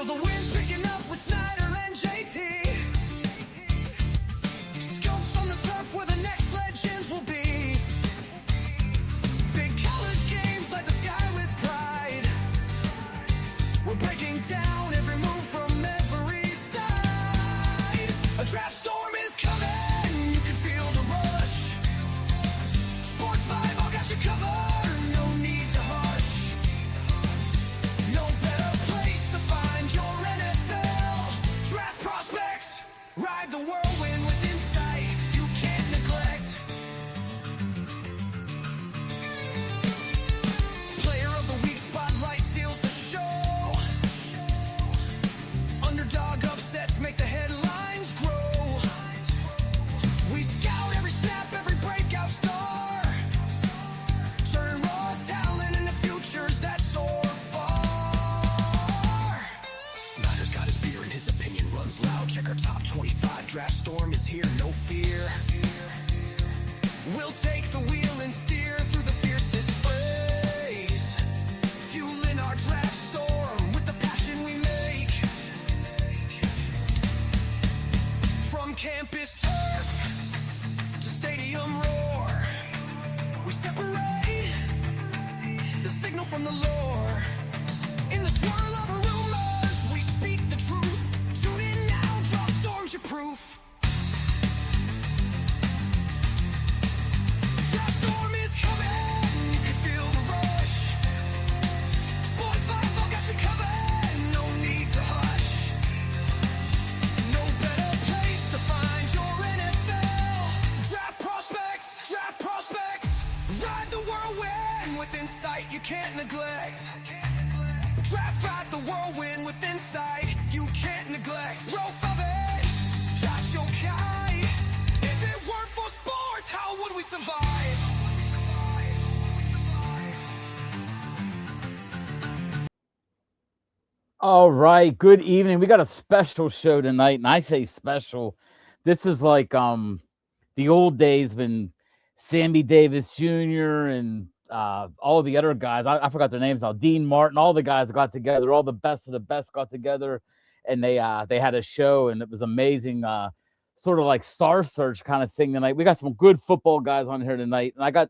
Feel the wind picking up with Snyder and JT. Scopes on the turf where the next legends will be. Big college games light the sky with pride. We're breaking down every move from every side. A draft storm is coming, you can feel the rush. Sports 5 all got you covered, no need to hush. No better place to find your NFL draft prospects. Ride the whirlwind with insight you can't neglect. Player of the week spotlight steals the show. Underdog upsets make the headlines grow. We scout every snap, every breakout star. Turn raw talent into futures that soar far. Snyder's got his beer and his opinion runs loud. Check our top 25. Draft storm is here, no fear. We'll take the wheel and steer through the fiercest phrase. Fueling our draft storm with the passion we make. From campus turf to stadium roar, we separate the signal from the lore. In the swirl of rumors, we speak the truth. Tune in now, draft storm's your proof. Draft storm is coming, you can feel the rush. Sports 5 all got you covered, no need to hush. No better place to find your NFL draft prospects. Draft prospects. Ride the whirlwind with insight you can't neglect. Draft ride the whirlwind with insight you can't neglect. Growth of it, Kai. If it weren't for sports, how would we survive? All right, good evening. We got a special show tonight, and I say special. This is like the old days when Sammy Davis Jr. and all the other guys, I forgot their names now, Dean Martin, all the guys got together, all the best of the best got together, and they had a show, and it was amazing, sort of like Star Search kind of thing tonight. We got some good football guys on here tonight, and I got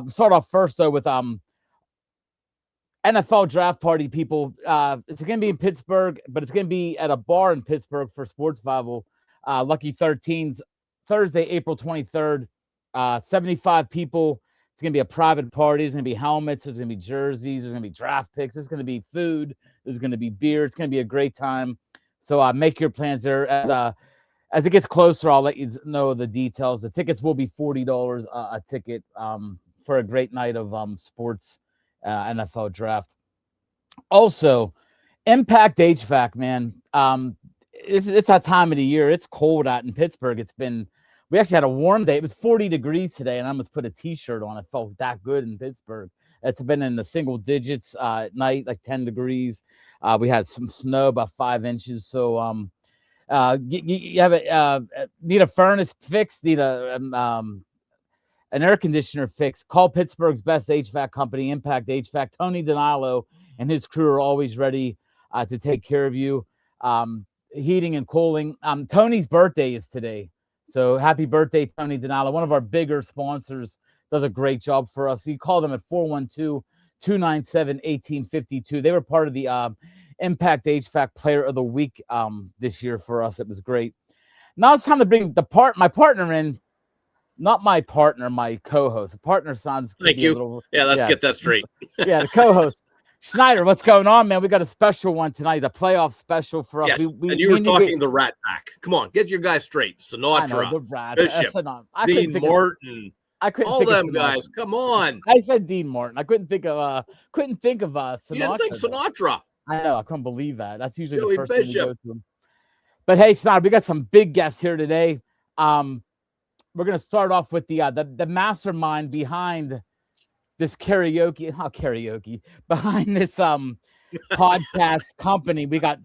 start off first though with NFL draft party people. It's going to be in Pittsburgh, but it's going to be at a bar in Pittsburgh for Sports Bible. Lucky 13's Thursday, April 23rd. 75 people. It's going to be a private party. There's going to be helmets. There's going to be jerseys. There's going to be draft picks. There's going to be food. There's going to be beer. It's going to be a great time. So make your plans there. As it gets closer, I'll let you know the details. The tickets will be $40 a ticket for a great night of sports. NFL draft. Also, Impact HVAC, man. It's that time of the year. It's cold out in Pittsburgh. We actually had a warm day. It was 40 degrees today, and I almost put a t-shirt on. It felt that good in Pittsburgh. It's been in the single digits at night, like 10 degrees. We had some snow, about 5 inches. So you have need a furnace fixed, need an air conditioner fix. Call Pittsburgh's best HVAC company, Impact HVAC. Tony Donalo and his crew are always ready to take care of you. Heating and cooling. Tony's birthday is today. So happy birthday, Tony Donalo. One of our bigger sponsors, does a great job for us. You call them at 412-297-1852. They were part of the Impact HVAC Player of the Week this year for us. It was great. Now it's time to bring my partner in. Not my partner, my co-host. The partner sounds. Thank you. Let's get that straight. Yeah, the co-host. Snyder, what's going on, man? We got a special one tonight, the playoff special for us. Yes, and you were talking the Rat Pack. Come on, get your guys straight. Sinatra, the Rat, Bishop, Dean Martin. All them guys. Come on. I said Dean Martin. I couldn't think of Sinatra. You didn't think Sinatra. I know. I couldn't believe that. That's usually Joey the first Bishop. thing we go to. But hey, Snyder, we got some big guests here today. We're going to start off with the mastermind behind this behind this podcast company. We got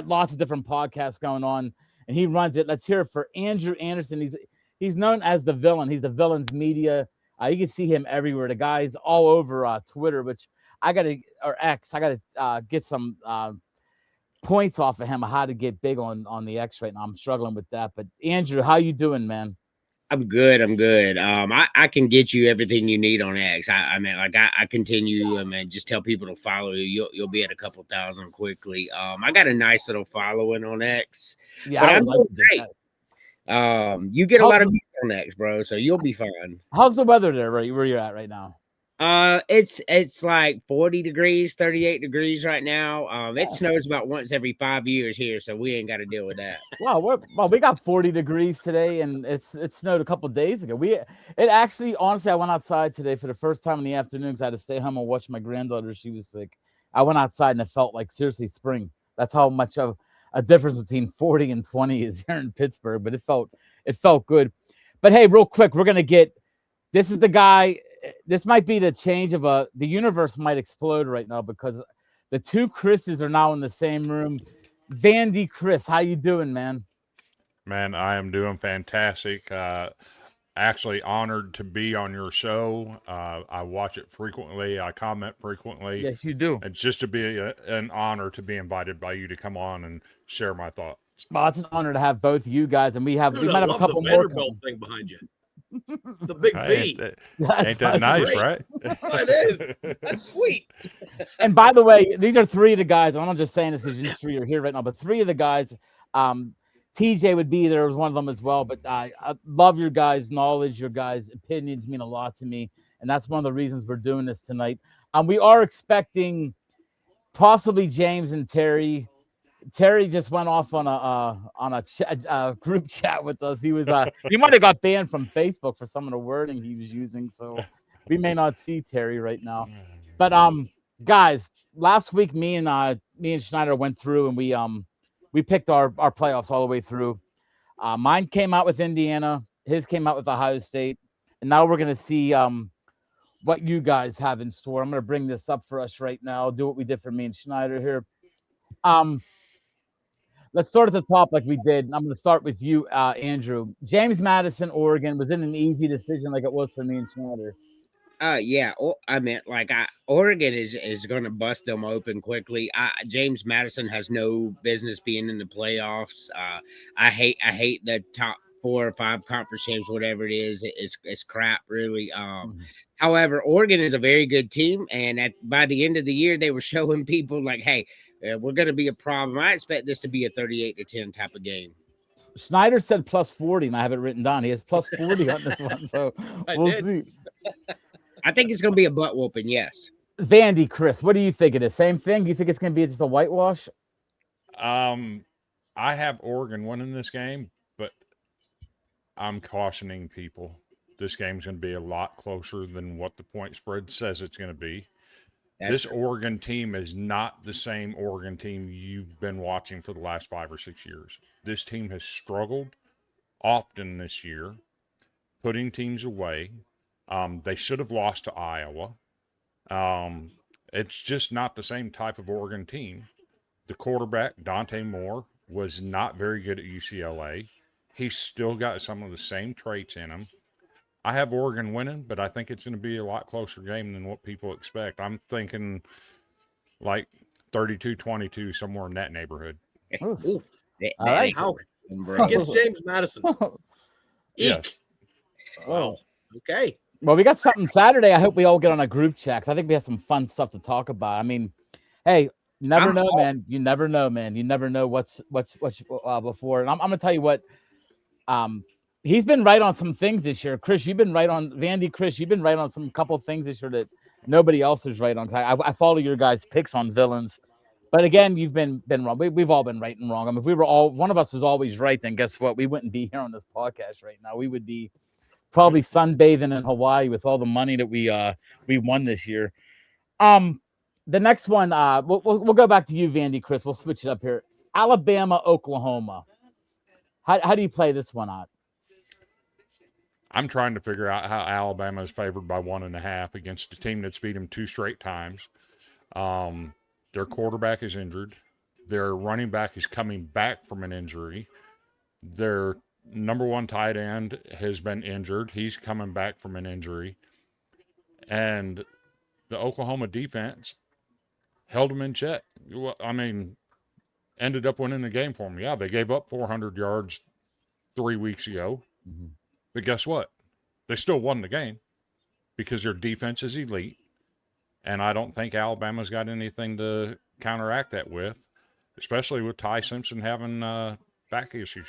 lots of different podcasts going on, and he runs it. Let's hear it for Andrew Anderson. He's known as the Villain. He's the Villain's Media. You can see him everywhere. The guy's all over Twitter, which I got to get some points off of him, how to get big on the X right now. I'm struggling with that. But Andrew, how you doing, man? I'm good. I'm good. I can get you everything you need on X. I mean, like I continue. I mean, just tell people to follow you. You'll be at a couple thousand quickly. I got a nice little following on X. Yeah, but I I'm would like doing to get great. that. You get a lot of views on X, bro. So you'll be fine. How's the weather there, right where you're at right now? It's like 40 degrees, 38 degrees right now. It snows about once every 5 years here, so we ain't got to deal with that. Well, we got 40 degrees today, and it snowed a couple days ago. It actually, honestly, I went outside today for the first time in the afternoon because I had to stay home and watch my granddaughter. She was sick. I went outside and it felt like seriously spring. That's how much of a difference between 40 and 20 is here in Pittsburgh. But it felt good. But hey, real quick, we're gonna get. This is the guy. This might be the change of the universe might explode right now because the two Chris's are now in the same room. Vandy Chris, how you doing, man? Man, I am doing fantastic. Actually honored to be on your show. I watch it frequently. I comment frequently. Yes, you do. It's just to be an honor to be invited by you to come on and share my thoughts. Well, it's an honor to have both you guys, and we might have a couple the more. Vanderbilt thing behind you. The big hey, V. Ain't that nice, great. right? It is. That's sweet. And by the way, these are three of the guys. I'm not just saying this because you three are here right now, but three of the guys. TJ would be there as one of them as well. But I love your guys' knowledge. Your guys' opinions mean a lot to me, and that's one of the reasons we're doing this tonight. We are expecting possibly James and Terry. Terry just went off on a group chat with us. He was he might have got banned from Facebook for some of the wording he was using, so we may not see Terry right now. But guys, last week me and Snyder went through and we picked our playoffs all the way through. Mine came out with Indiana, his came out with Ohio State, and now we're gonna see what you guys have in store. I'm gonna bring this up for us right now. Do what we did for me and Snyder here. Let's start at the top like we did. I'm going to start with you, Andrew. James Madison, Oregon, was it an easy decision like it was for me and Snyder? Yeah. I meant like Oregon is going to bust them open quickly. James Madison has no business being in the playoffs. I hate the top 4 or 5 conference champs, whatever it is. It's crap, really. However, Oregon is a very good team, and by the end of the year, they were showing people like, hey, we're going to be a problem. I expect this to be a 38-10 type of game. Snyder said plus 40, and I have it written down. He has plus 40 on this one, so we'll see. I think it's going to be a butt whooping, yes. Vandy, Chris, what do you think of this? Same thing? You think it's going to be just a whitewash? I have Oregon winning this game, but I'm cautioning people. This game's going to be a lot closer than what the point spread says it's going to be. This Oregon team is not the same Oregon team you've been watching for the last 5 or 6 years. This team has struggled often this year, putting teams away. They should have lost to Iowa. It's just not the same type of Oregon team. The quarterback, Dante Moore, was not very good at UCLA. He's still got some of the same traits in him. I have Oregon winning, but I think it's going to be a lot closer game than what people expect. I'm thinking like 32-22, somewhere in that neighborhood. Oof. All right. How against James Madison? Yes. Wow. Okay. Well, we got something Saturday. I hope we all get on a group chat. I think we have some fun stuff to talk about. I mean, hey, never know, man. You never know, man. You never know what's before. And I'm going to tell you what. He's been right on some things this year. Chris, you've been right on Vandy. Chris, you've been right on some couple of things this year that nobody else was right on. I follow your guys' picks on villains, but again, you've been wrong. We've all been right and wrong. I mean, if we were one of us was always right, then guess what? We wouldn't be here on this podcast right now. We would be probably sunbathing in Hawaii with all the money that we won this year. The next one, we'll go back to you, Vandy. Chris, we'll switch it up here. Alabama, Oklahoma. How do you play this one out? I'm trying to figure out how Alabama is favored by 1.5 against a team that's beat them 2 straight times. Their quarterback is injured. Their running back is coming back from an injury. Their number 1 tight end has been injured. He's coming back from an injury. And the Oklahoma defense held them in check. I mean, ended up winning the game for them. Yeah, they gave up 400 yards 3 weeks ago. Mm-hmm. But guess what? They still won the game because their defense is elite. And I don't think Alabama's got anything to counteract that with, especially with Ty Simpson having back issues.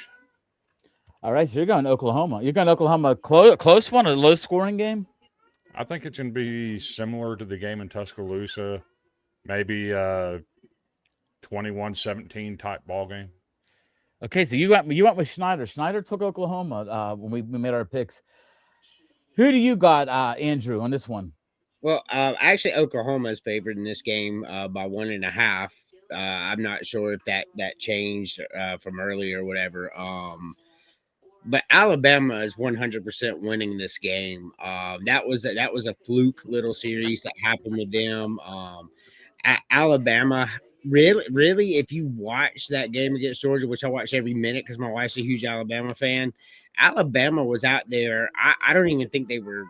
All right, so you're going to Oklahoma. You're going to Oklahoma. Close one, a low-scoring game? I think it's going to be similar to the game in Tuscaloosa, maybe 21-17 type ball game. Okay, so you went with Snyder. Snyder took Oklahoma when we made our picks. Who do you got, Andrew, on this one? Well, actually, Oklahoma is favored in this game by 1.5. I'm not sure if that changed from earlier or whatever. But Alabama is 100% winning this game. That was a fluke little series that happened with them. Alabama, really, if you watch that game against Georgia, which I watch every minute because my wife's a huge Alabama fan, Alabama was out there. I don't even think they were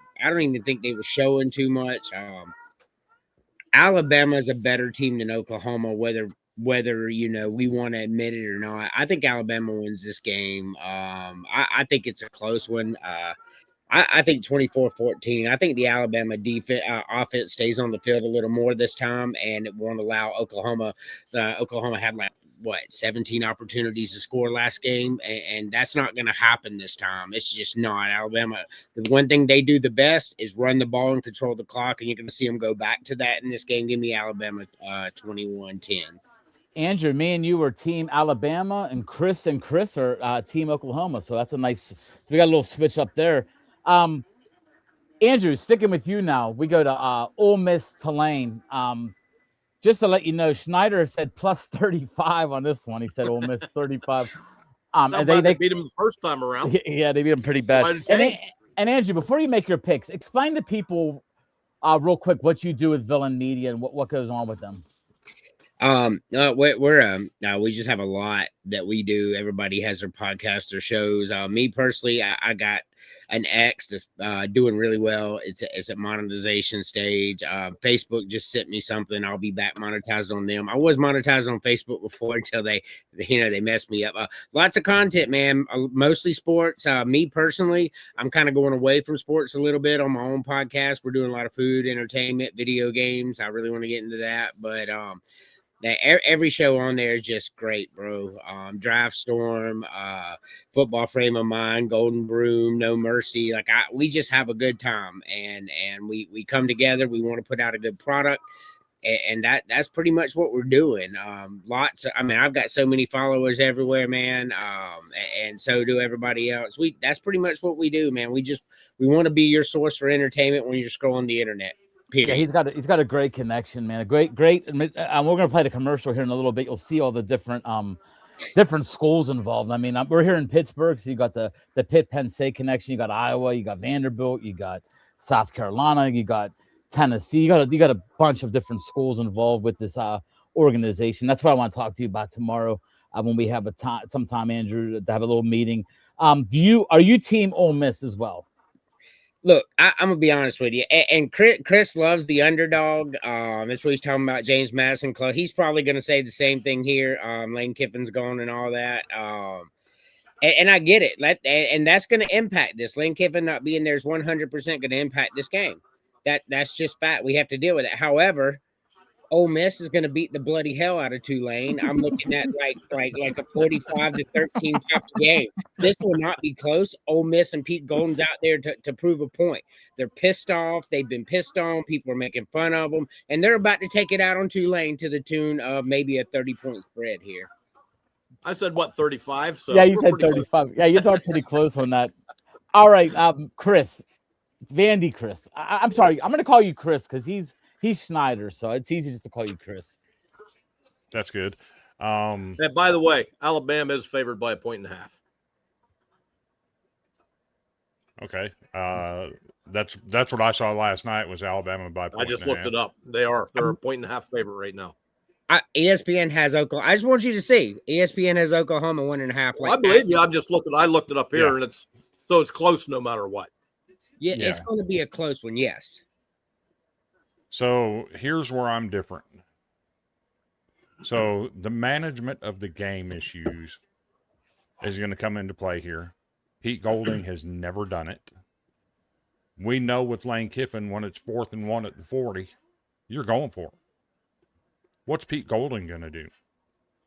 showing too much. Alabama is a better team than Oklahoma, whether we want to admit it or not. I think Alabama wins this game. I think it's a close one. I think 24-14. I think the Alabama offense stays on the field a little more this time, and it won't allow Oklahoma. Oklahoma had 17 opportunities to score last game, and that's not going to happen this time. It's just not. Alabama, the one thing they do the best is run the ball and control the clock, and you're going to see them go back to that in this game. Give me Alabama 21-10. Andrew, me and you were team Alabama, and Chris are team Oklahoma. So that's a nice. So we got a little switch up there. Andrew, sticking with you now, we go to Ole Miss Tulane. Just to let you know, Snyder said plus 35 on this one. He said Ole Miss 35. And they beat him the first time around. Yeah, they beat him pretty bad. And Andrew, before you make your picks, explain to people real quick what you do with Villain Media and what goes on with them. We just have a lot that we do. Everybody has their podcasts, their shows. Me personally, I got an X that's doing really well. It's at monetization stage. Facebook just sent me something. I'll be back monetized on them. I was monetized on Facebook before until they messed me up. Lots of content, man. Mostly sports. Me personally, I'm kind of going away from sports a little bit on my own podcast. We're doing a lot of food, entertainment, video games. I really want to get into that, but every show on there is just great, bro. Draft Storm, Football Frame of Mind, Golden Broom, No Mercy. We just have a good time, and we come together. We want to put out a good product, and that's pretty much what we're doing. I've got so many followers everywhere, man, and so do everybody else. That's pretty much what we do, man. We want to be your source for entertainment when you're scrolling the internet. Period. Yeah, he's got a great connection, man. A great. We're gonna play the commercial here in a little bit. You'll see all the different schools involved. I mean, we're here in Pittsburgh, so you got the Pitt Penn State connection. You got Iowa, you got Vanderbilt, you got South Carolina, you got Tennessee. You got a bunch of different schools involved with this organization. That's what I want to talk to you about tomorrow when we have sometime, Andrew, to have a little meeting. Are you team Ole Miss as well? Look, I'm gonna be honest with you, and Chris loves the underdog. That's what he's talking about. James Madison Club. He's probably gonna say the same thing here. Lane Kiffin's gone and all that. And I get it. And that's gonna impact this. Lane Kiffin not being there is 100% gonna impact this game. That's just fact. We have to deal with it. However, Ole Miss is going to beat the bloody hell out of Tulane. I'm looking at like a 45-13 type of game. This will not be close. Ole Miss and Pete Golden's out there to prove a point. They're pissed off. They've been pissed on. People are making fun of them, and they're about to take it out on Tulane to the tune of maybe a 30-point spread here. I said 35. So yeah, you said 35. Close. Yeah, you thought pretty close on that. All right, Chris, Vandy, Chris. I'm sorry. I'm going to call you Chris because he's Snyder, so it's easy just to call you Chris. That's good. And by the way, Alabama is favored by 1.5. Okay. That's what I saw last night was Alabama by 1.5. I just looked it up. They're a 1.5 favorite right now. ESPN has Oklahoma. I just want you to see ESPN has Oklahoma 1.5. I believe you. I looked it up here, and it's close no matter what. Yeah, it's going to be a close one. Yes. So here's where I'm different. So the management of the game issues is going to come into play here. Pete Golding has never done it. We know with Lane Kiffin, when it's 4th and 1 at the 40, you're going for it. What's Pete Golding going to do?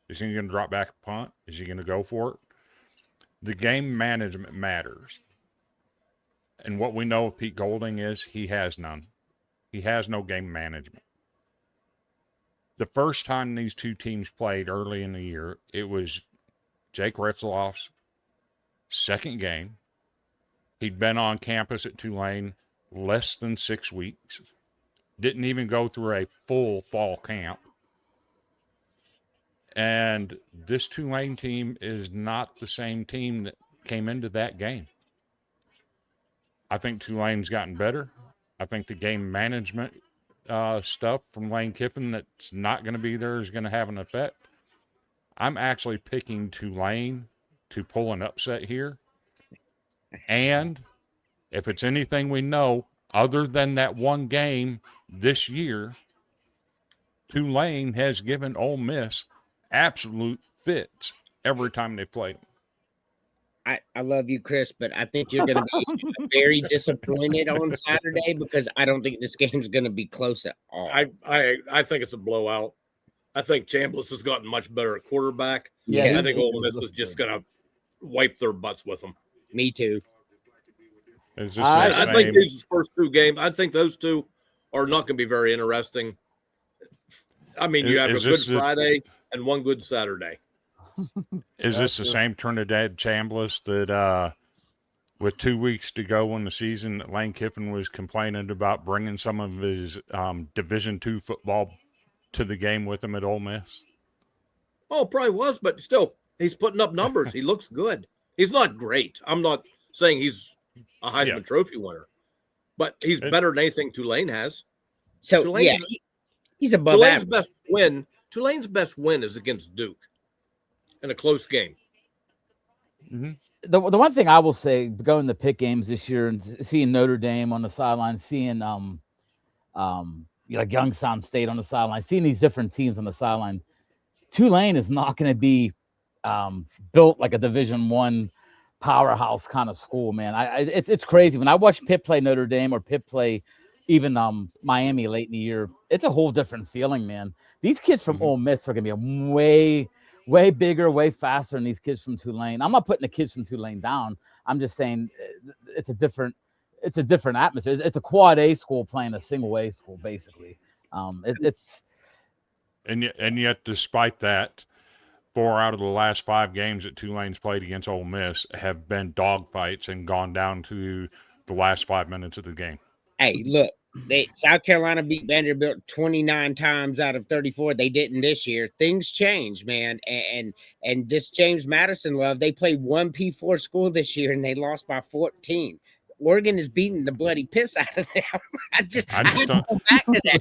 Is he going to drop back a punt? Is he going to go for it? The game management matters. And what we know of Pete Golding is he has none. He has no game management. The first time these two teams played early in the year, it was Jake Retzloff's second game. He'd been on campus at Tulane less than 6 weeks. Didn't even go through a full fall camp. And this Tulane team is not the same team that came into that game. I think Tulane's gotten better. I think the game management stuff from Lane Kiffin that's not going to be there is going to have an effect. I'm actually picking Tulane to pull an upset here. And if it's anything we know, other than that one game this year, Tulane has given Ole Miss absolute fits every time they played. I love you, Chris, but I think you're going to be very disappointed on Saturday because I don't think this game's going to be close at all. I think it's a blowout. I think Chambliss has gotten much better at quarterback. Yeah, I think Ole Miss is just going to wipe their butts with them. Me too. I think these first two games, I think those two are not going to be very interesting. I mean, you have a good Friday and one good Saturday. Is this the same Trinidad Chambliss that with 2 weeks to go in the season, Lane Kiffin was complaining about bringing some of his Division II football to the game with him at Ole Miss? Oh, probably was, but still, he's putting up numbers. He looks good. He's not great. I'm not saying he's a Heisman Trophy winner, but he's better than anything Tulane has. So, he's above Tulane's average. best win. Tulane's best win is against Duke in a close game. Mm-hmm. The one thing I will say, going to pick games this year and seeing Notre Dame on the sideline, seeing like Youngstown State on the sideline, seeing these different teams on the sideline, Tulane is not going to be built like a Division I powerhouse kind of school, man. It's crazy when I watch Pitt play Notre Dame or Pitt play even Miami late in the year. It's a whole different feeling, man. These kids from Ole Miss are going to be way bigger, way faster than these kids from Tulane. I'm not putting the kids from Tulane down. I'm just saying it's a different atmosphere. It's a quad A school playing a single A school, basically. And yet, despite that, 4 out of the last 5 games that Tulane's played against Ole Miss have been dogfights and gone down to the last 5 minutes of the game. Hey, look, South Carolina beat Vanderbilt 29 times out of 34. They didn't this year. Things change, man. And this James Madison love, they played one P4 school this year and they lost by 14. Oregon is beating the bloody piss out of them. I just don't go back to that.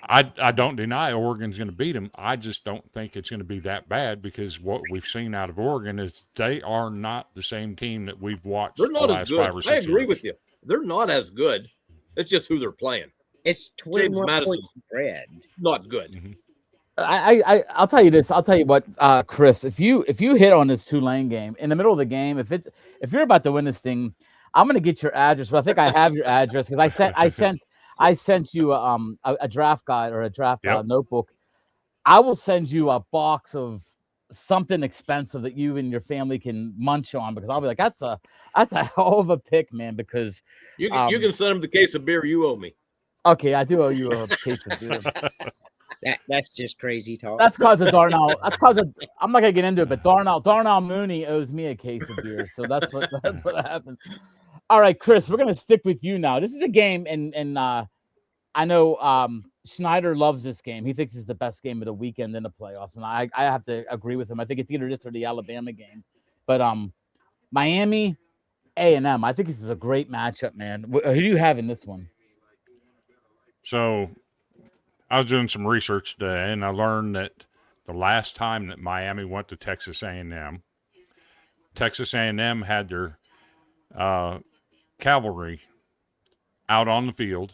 I don't deny Oregon's going to beat them. I just don't think it's going to be that bad because what we've seen out of Oregon is they are not the same team that we've watched. They're not the as last good. 5 or 6 I agree years. with you. They're not as good. It's just who they're playing. It's 21 points spread. Not good. Mm-hmm. I'll tell you this. I'll tell you what, Chris. If you hit on this Tulane game in the middle of the game, if you're about to win this thing, I'm gonna get your address. But I think I have your address because I sent you a draft guide or a draft notebook. I will send you a box of something expensive that you and your family can munch on because I'll be like, that's a hell of a pick, man. Because you can send them the case of beer you owe me. Okay, I do owe you a case of beer. That's just crazy talk. That's because of Darnell. I'm not gonna get into it, but Darnell Mooney owes me a case of beer, so that's what happened. All right, Chris, we're gonna stick with you now. This is a game, and I know Snyder loves this game. He thinks it's the best game of the weekend in the playoffs, and I have to agree with him. I think it's either this or the Alabama game. But Miami, A&M. I think this is a great matchup, man. Who do you have in this one? So I was doing some research today, and I learned that the last time that Miami went to Texas A&M, Texas A&M had their cavalry out on the field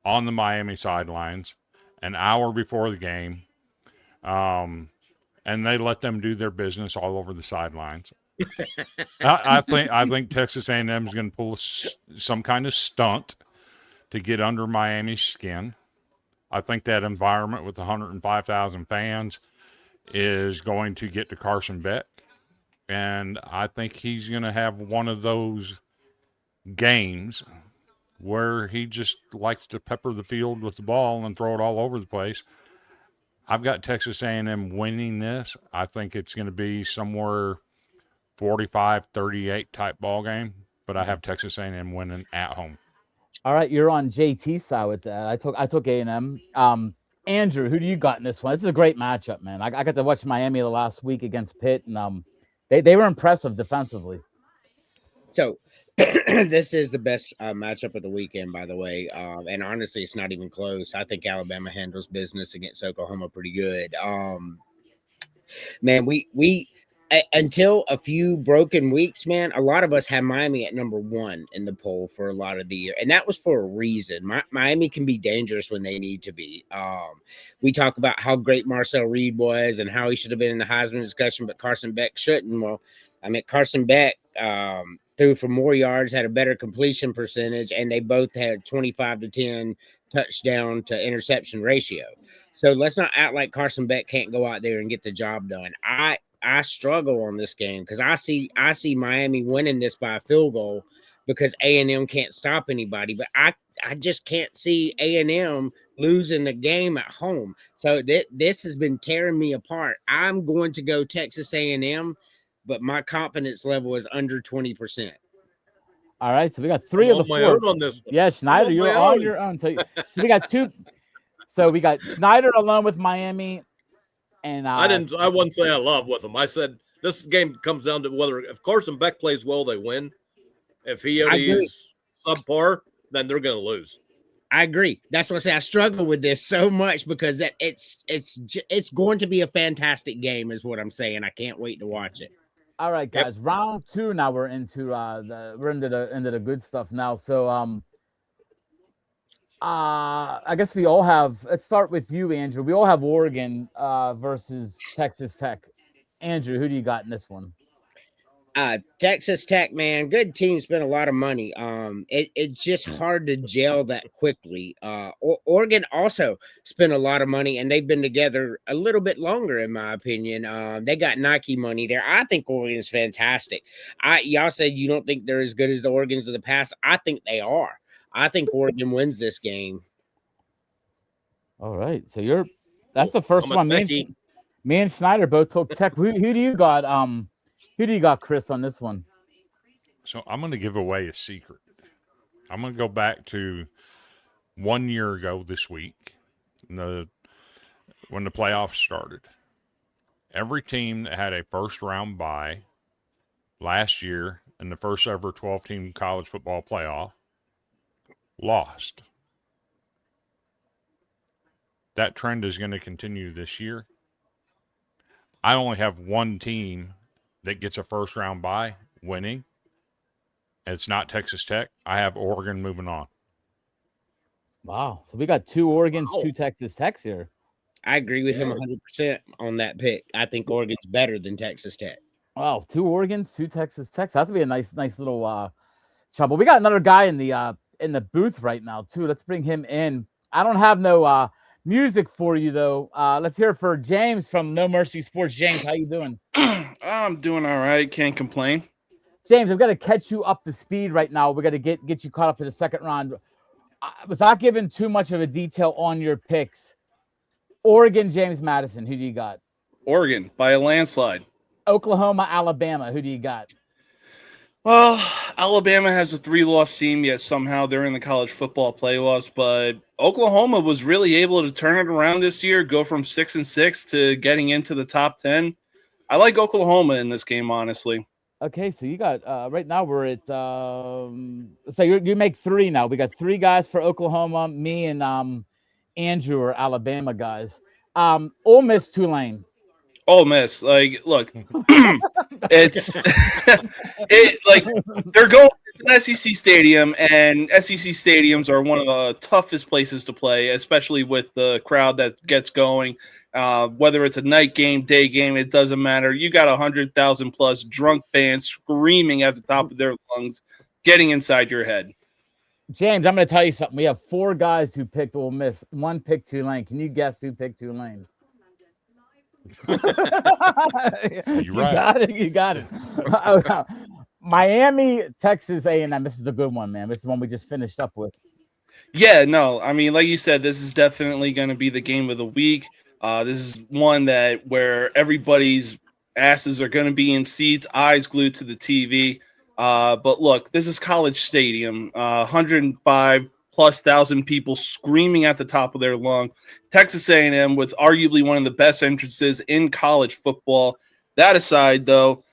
on the Miami sidelines an hour before the game, And they let them do their business all over the sidelines. I think Texas A&M is going to pull some kind of stunt to get under Miami's skin. I think that environment with 105,000 fans is going to get to Carson Beck, and I think he's going to have one of those games where he just likes to pepper the field with the ball and throw it all over the place. I've got Texas A&M winning this. I think it's going to be somewhere 45-38 type ball game, but I have Texas A&M winning at home. All right, you're on JT's side with that. I took A&M. Andrew, who do you got in this one? This is a great matchup, man. I got to watch Miami the last week against Pitt, and they were impressive defensively. So this is the best matchup of the weekend, by the way. And honestly, it's not even close. I think Alabama handles business against Oklahoma pretty good. Man, we until a few broken weeks, man, a lot of us had Miami at number 1 in the poll for a lot of the year, and that was for a reason. Miami can be dangerous when they need to be. We talk about how great Marcel Reed was and how he should have been in the Heisman discussion, but Carson Beck shouldn't. Well, I mean, Carson Beck threw for more yards, had a better completion percentage, and they both had 25-10 touchdown to interception ratio. So let's not act like Carson Beck can't go out there and get the job done. I struggle on this game because I see Miami winning this by a field goal because A&M can't stop anybody, but I just can't see A&M losing the game at home. So this has been tearing me apart. I'm going to go Texas A&M, but my confidence level is under 20%. All right, so we got 3 of the 4 on this one. Yeah, Snyder, you're on your own. So we got 2. So we got Snyder alone with Miami, and I wouldn't say I love with them. I said this game comes down to whether if Carson Beck plays well, they win. If he is subpar, then they're going to lose. I agree. That's what I say. I struggle with this so much because that it's going to be a fantastic game, is what I'm saying. I can't wait to watch it. All right, guys. Yep. Round 2. Now we're into the good stuff now. So I guess we all have. Let's start with you, Andrew. We all have Oregon versus Texas Tech. Andrew, who do you got in this one? Texas Tech, man, good team, spent a lot of money. It's just hard to gel that quickly. Oregon also spent a lot of money, and they've been together a little bit longer, in my opinion. They got Nike money there. I think Oregon's fantastic. Y'all said you don't think they're as good as the Oregons of the past. I think they are. I think Oregon wins this game. All right, so that's the first one. Me and Snyder both took Tech. Who do you got? Who do you got, Chris, on this one? So I'm going to give away a secret. I'm going to go back to 1 year ago this week, when the playoffs started. Every team that had a first-round bye last year in the first ever 12-team college football playoff lost. That trend is going to continue this year. I only have one team that gets a first-round bye winning. It's not Texas Tech. I have Oregon moving on. Wow. So we got 2 Oregons, 2 Texas Techs here. I agree with him 100% on that pick. I think Oregon's better than Texas Tech. Wow, 2 Oregons, 2 Texas Techs. That's gonna be a nice little trouble. We got another guy in the booth right now too. Let's bring him in. I don't have no music for you though. Let's hear it for James from No Mercy Sports. James, how you doing? I'm doing all right. Can't complain. James, I've got to catch you up to speed right now. We're going to get you caught up to the second round. Without giving too much of a detail on your picks, Oregon, James Madison, who do you got? Oregon by a landslide. Oklahoma, Alabama, who do you got? Well, Alabama has a 3-loss team, yet somehow they're in the college football playoffs. But Oklahoma was really able to turn it around this year, go from 6-6 to getting into the top 10. I like Oklahoma in this game, honestly. Okay, so you got right now we're at so you make 3 now. We got 3 guys for Oklahoma. Me and Andrew are Alabama guys. Ole Miss, Tulane. Ole Miss, like, look, it's they're going. It's an SEC stadium, and SEC stadiums are one of the toughest places to play, especially with the crowd that gets going. Whether it's a night game, day game, it doesn't matter. You got 100,000 plus drunk fans screaming at the top of their lungs, getting inside your head. James, I'm going to tell you something. We have 4 guys who picked Ole Miss. 1 picked Tulane. Can you guess who picked Tulane? You're right. Got it. You got it. Miami, Texas A&M. This is a good one, man. This is one we just finished up with. Yeah, no, I mean, like you said, this is definitely going to be the game of the week. This is one where everybody's asses are going to be in seats, eyes glued to the TV. But look, this is College Stadium, 105 plus thousand people screaming at the top of their lung. Texas A&M with arguably one of the best entrances in college football. That aside, though,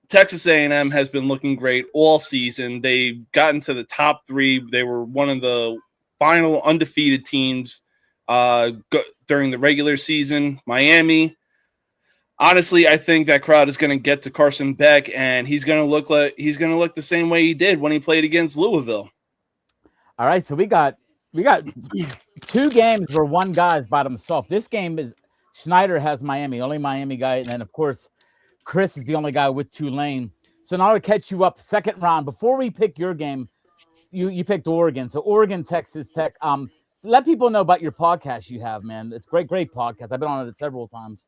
Texas A&M has been looking great all season. They've gotten to the top 3. They were one of the final undefeated teams during the regular season. Miami, honestly, I think that crowd is going to get to Carson Beck, and he's going to look the same way he did when he played against Louisville. All right, so we got 2 games where one guy's by himself. This game is Snyder has Miami, only Miami guy, and then of course Chris is the only guy with Tulane. So now to catch you up, second round. Before we pick your game, you picked Oregon. So Oregon, Texas Tech. Let people know about your podcast you have, man. It's great podcast. I've been on it several times.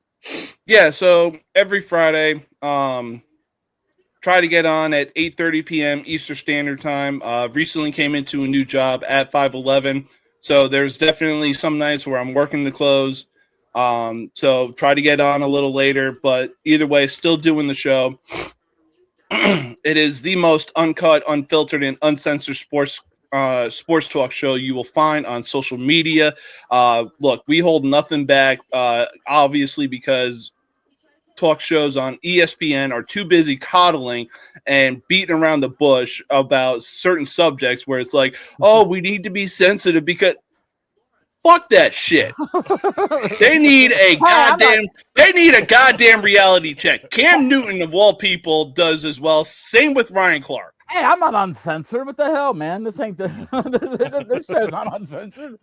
Yeah, so every Friday, try to get on at 8:30 p.m. Eastern Standard Time. Recently came into a new job at 511, so there's definitely some nights where I'm working the close. So try to get on a little later, but either way, still doing the show. It is the most uncut, unfiltered, and uncensored sports talk show you will find on social media. Look, we hold nothing back, obviously, because talk shows on ESPN are too busy coddling and beating around the bush about certain subjects where it's like, oh, we need to be sensitive because fuck that shit. They need a goddamn reality check. Cam Newton of all people does as well. Same with Ryan Clark. Hey, I'm not uncensored. What the hell, man? This ain't this show's not uncensored.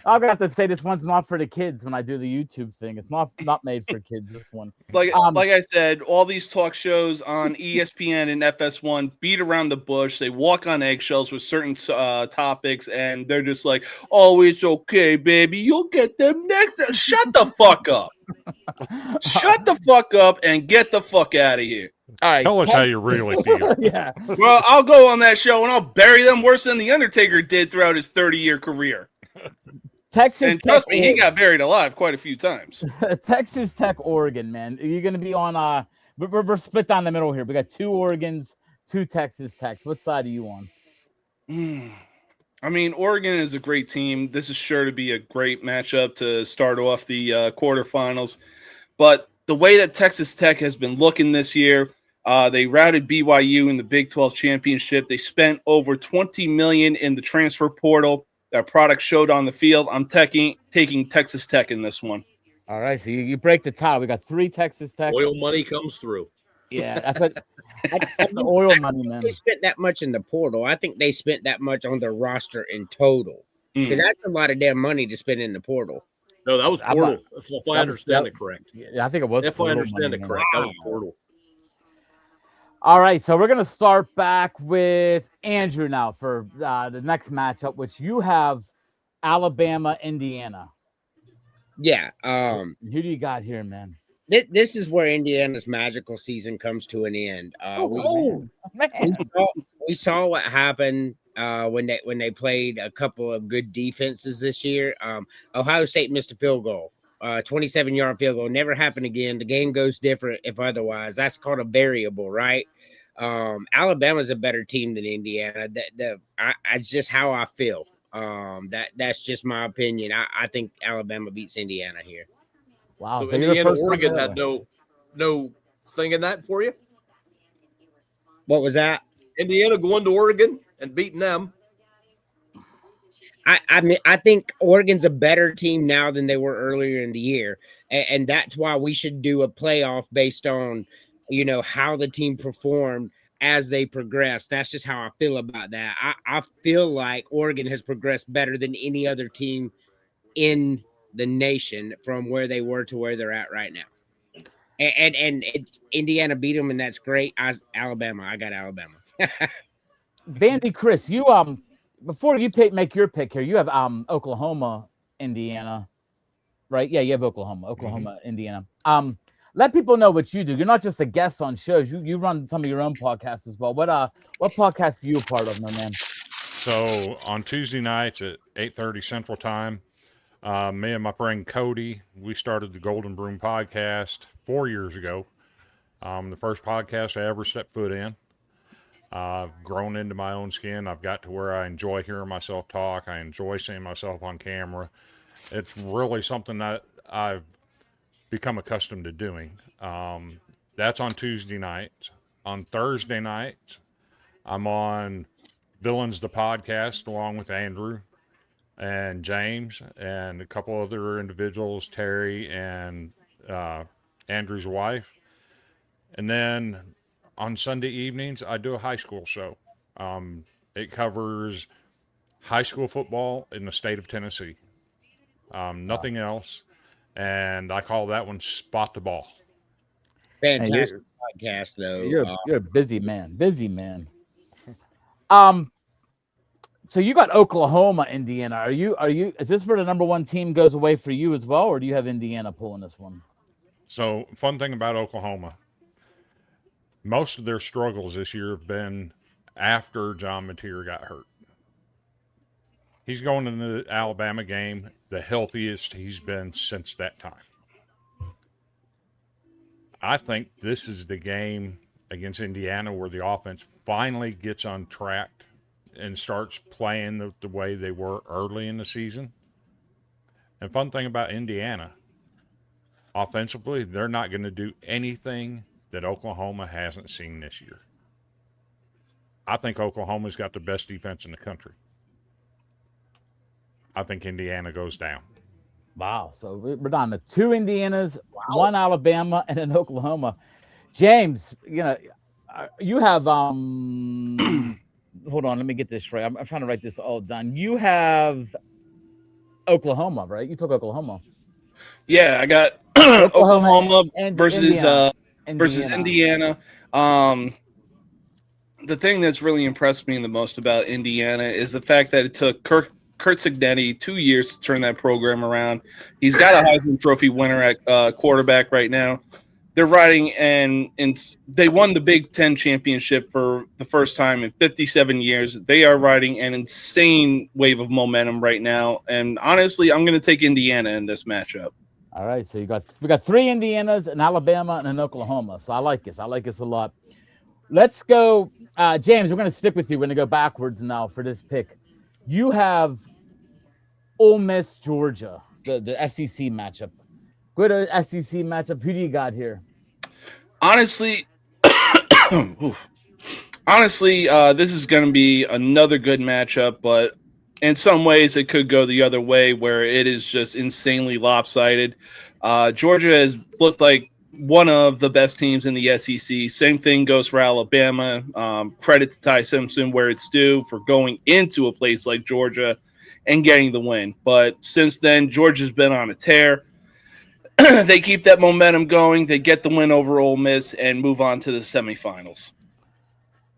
I'm gonna have to say this one's not for the kids when I do the YouTube thing. It's not made for kids. This one, like I said, all these talk shows on ESPN and FS1 beat around the bush. They walk on eggshells with certain topics, and they're just like, "Oh, it's okay, baby. You'll get them next." Shut the fuck up. Shut the fuck up and get the fuck out of here. all right. Tell us how you really feel. Yeah. Well, I'll go on that show and I'll bury them worse than The Undertaker did throughout his 30-year career. Texas And trust Tech, me, he got buried alive quite a few times. Texas Tech, Oregon, man. You're gonna be on. We're split down the middle here. We got 2 Oregons, 2 Texas Techs. What side are you on? I mean, Oregon is a great team. This is sure to be a great matchup to start off the quarterfinals. But the way that Texas Tech has been looking this year, they routed BYU in the Big 12 championship. They spent over $20 million in the transfer portal. Their product showed on the field. I'm taking Texas Tech in this one. All right, so you break the tie. We got 3 Texas Tech. Oil money comes through. Yeah, that's what the oil money, man. They spent that much in the portal. I think they spent that much on their roster in total. Because that's a lot of damn money to spend in the portal. No, that was portal. If I understand it correct. Yeah, I think it was. If I understand it correct, that was portal. All right, so we're gonna start back with Andrew now for the next matchup, which you have Alabama, Indiana. Yeah. Who do you got here, man? This is where Indiana's magical season comes to an end. We saw what happened when they played a couple of good defenses this year. Ohio State missed a field goal, 27-yard field goal. Never happened again. The game goes different if otherwise. That's called a variable, right? Alabama's a better team than Indiana. That's just how I feel. That's just my opinion. I think Alabama beats Indiana here. Wow. So Indiana, Oregon had no thing in that for you? What was that? Indiana going to Oregon and beating them. I mean, I think Oregon's a better team now than they were earlier in the year, and that's why we should do a playoff based on, how the team performed as they progress. That's just how I feel about that. I feel like Oregon has progressed better than any other team in the nation from where they were to where they're at right now. And Indiana beat them, and that's great. I got Alabama. Vandy, Chris, you before you make your pick here, you have Oklahoma, Indiana, right? Yeah, you have Oklahoma, Indiana. Let people know what you do. You're not just a guest on shows. You run some of your own podcasts as well. What podcast are you a part of, my man? So on Tuesday nights at 8:30 Central Time, me and my friend Cody, we started the Golden Broom podcast 4 years ago. The first podcast I ever stepped foot in. I've grown into my own skin. I've got to where I enjoy hearing myself talk. I enjoy seeing myself on camera. It's really something that I've become accustomed to doing. That's on Tuesday nights. On Thursday nights, I'm on Villains the Podcast along with Andrew and James and a couple other individuals, Terry and Andrew's wife. And then on Sunday evenings, I do a high school show. It covers high school football in the state of Tennessee. Nothing else. And I call that one Spot the Ball. Fantastic podcast, though. You're a busy man. So you got Oklahoma, Indiana. Are you? Is this where the number one team goes away for you as well, or do you have Indiana pulling this one? So, fun thing about Oklahoma, most of their struggles this year have been after John Mateer got hurt. He's going into the Alabama game the healthiest he's been since that time. I think this is the game against Indiana where the offense finally gets on track and starts playing the way they were early in the season. And fun thing about Indiana, offensively, they're not going to do anything that Oklahoma hasn't seen this year. I think Oklahoma's got the best defense in the country. I think Indiana goes down. Wow. So we're down to 2 Indianas, 1 Alabama, and an Oklahoma. James, you have hold on, let me get this right. I'm trying to write this all down. You have Oklahoma, right? You took Oklahoma. Yeah, I got Oklahoma versus Indiana. The thing that's really impressed me the most about Indiana is the fact that it took Kurt Cignetti 2 years to turn that program around. He's got a Heisman Trophy winner at quarterback right now. They're riding, and they won the Big Ten championship for the first time in 57 years. They are riding an insane wave of momentum right now. And honestly, I'm going to take Indiana in this matchup. All right, so we got 3 Indianas, an Alabama, and an Oklahoma. So I like this. I like this a lot. Let's go, James. We're going to stick with you. We're going to go backwards now for this pick. You have Ole Miss, Georgia, the SEC matchup. Good SEC matchup. Who do you got here? Honestly, this is going to be another good matchup, but in some ways it could go the other way where it is just insanely lopsided. Georgia has looked like one of the best teams in the SEC. Same thing goes for Alabama. Credit to Ty Simpson where it's due for going into a place like Georgia and getting the win. But since then, Georgia's been on a tear. They keep that momentum going. They get the win over Ole Miss and move on to the semifinals.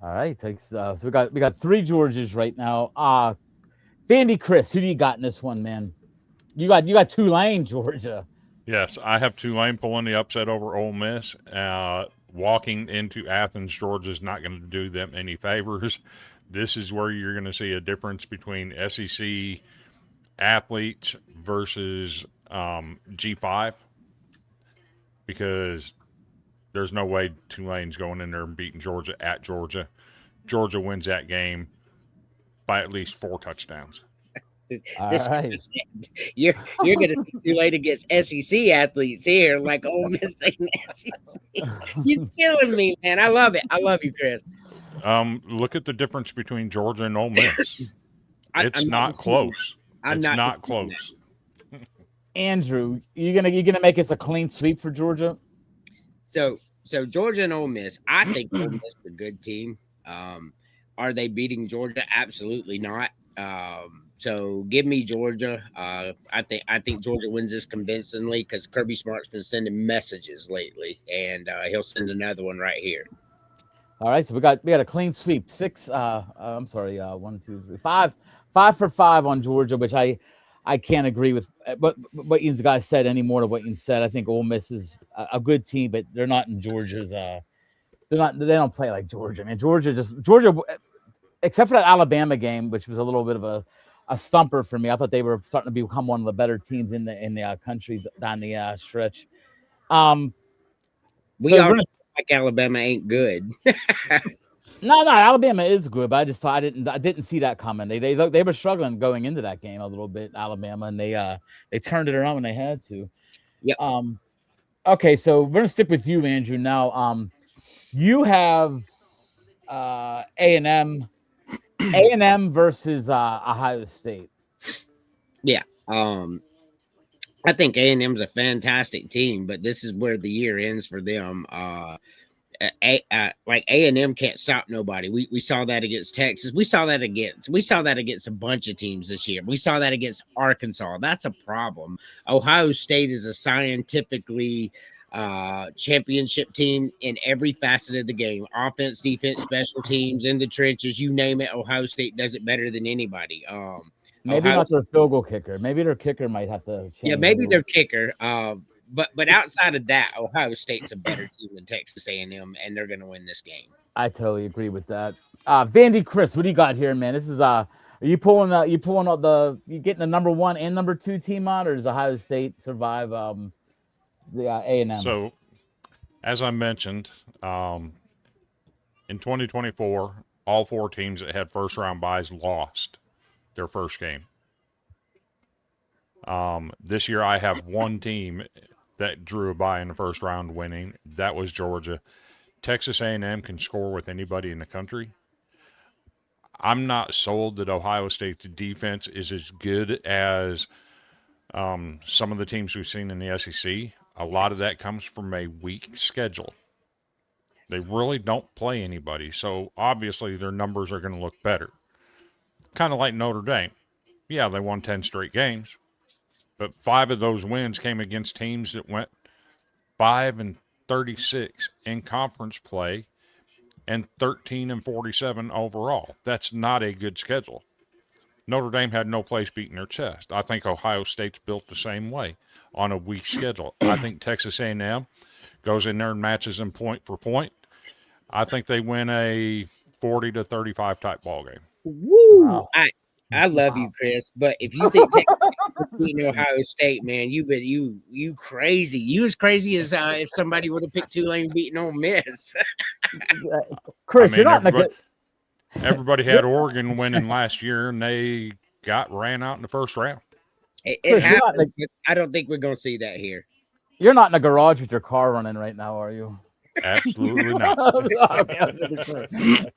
All right, thanks. So we got 3 Georgias right now. Vandy, Chris, who do you got in this one, man? You got Tulane, Georgia. Yes, I have Tulane pulling the upset over Ole Miss. Walking into Athens, Georgia is not going to do them any favors. This is where you're going to see a difference between SEC athletes versus G5, because there's no way Tulane's going in there and beating Georgia at Georgia. Georgia wins that game by at least 4 touchdowns. You're going to see Tulane against SEC athletes here, like Ole Miss and SEC. You're killing me, man. I love it. I love you, Chris. Look at the difference between Georgia and Ole Miss. It's not close. I'm It's not not disputing that. close. Andrew, you gonna make us a clean sweep for Georgia? So Georgia and Ole Miss. I think Ole Miss is a good team. Are they beating Georgia? Absolutely not. So give me Georgia. I think Georgia wins this convincingly because Kirby Smart's been sending messages lately, and he'll send another one right here. All right, so we got a clean sweep. I'm sorry, 1, 2, 3, 5 for 5 on Georgia, which I can't agree with what Ian's guys said any more to what Ian said. I think Ole Miss is a good team, but they're not in Georgia's. They don't play like Georgia. Man, Georgia, except for that Alabama game, which was a little bit of a stumper for me. I thought they were starting to become one of the better teams in the country down the stretch. We So all like Alabama ain't good. no, Alabama is good, but I didn't see that coming. They were struggling going into that game a little bit, Alabama, and they turned it around when they had to. Yep. Okay, so we're gonna stick with you, Andrew. Now, you have A&M versus Ohio State. Yeah. I think A&M's a fantastic team, but this is where the year ends for them. Like A&M can't stop nobody. We saw that against Texas. We saw that against a bunch of teams this year. We saw that against Arkansas. That's a problem. Ohio State is a scientifically championship team in every facet of the game: offense, defense, special teams, in the trenches, you name it. Ohio State does it better than anybody. Maybe Ohio not their field goal kicker. Maybe their kicker might have to change. Yeah, maybe their kicker. But outside of that, Ohio State's a better team than Texas A&M, and they're going to win this game. I totally agree with that. Vandy, Chris, what do you got here, man? This is are you pulling out you getting the number 1 and number 2 team out, or does Ohio State survive the A&M? So, as I mentioned, in 2024, all 4 teams that had first round byes lost their first game. This year, I have one team that drew a bye in the first round winning. That was Georgia. Texas A&M can score with anybody in the country. I'm not sold that Ohio State's defense is as good as some of the teams we've seen in the SEC. A lot of that comes from a weak schedule. They really don't play anybody, so obviously their numbers are going to look better. Kind of like Notre Dame. Yeah, they won 10 straight games, but 5 of those wins came against teams that went 5-36 in conference play and 13-47 overall. That's not a good schedule. Notre Dame had no place beating their chest. I think Ohio State's built the same way on a weak schedule. I think Texas A&M goes in there and matches them point for point. I think they win a 40-35 type ball game. Woo! Wow. I love you, Chris, but if you think Texas is beating Ohio State, man, you crazy. You as crazy as if somebody would have picked Tulane beating Ole Miss. Chris, I mean, you're not in a good. everybody had Oregon winning last year, and they got ran out in the first round. It Chris, you're not happens, but I don't think we're going to see that here. You're not in a garage with your car running right now, are you? Absolutely not. Okay,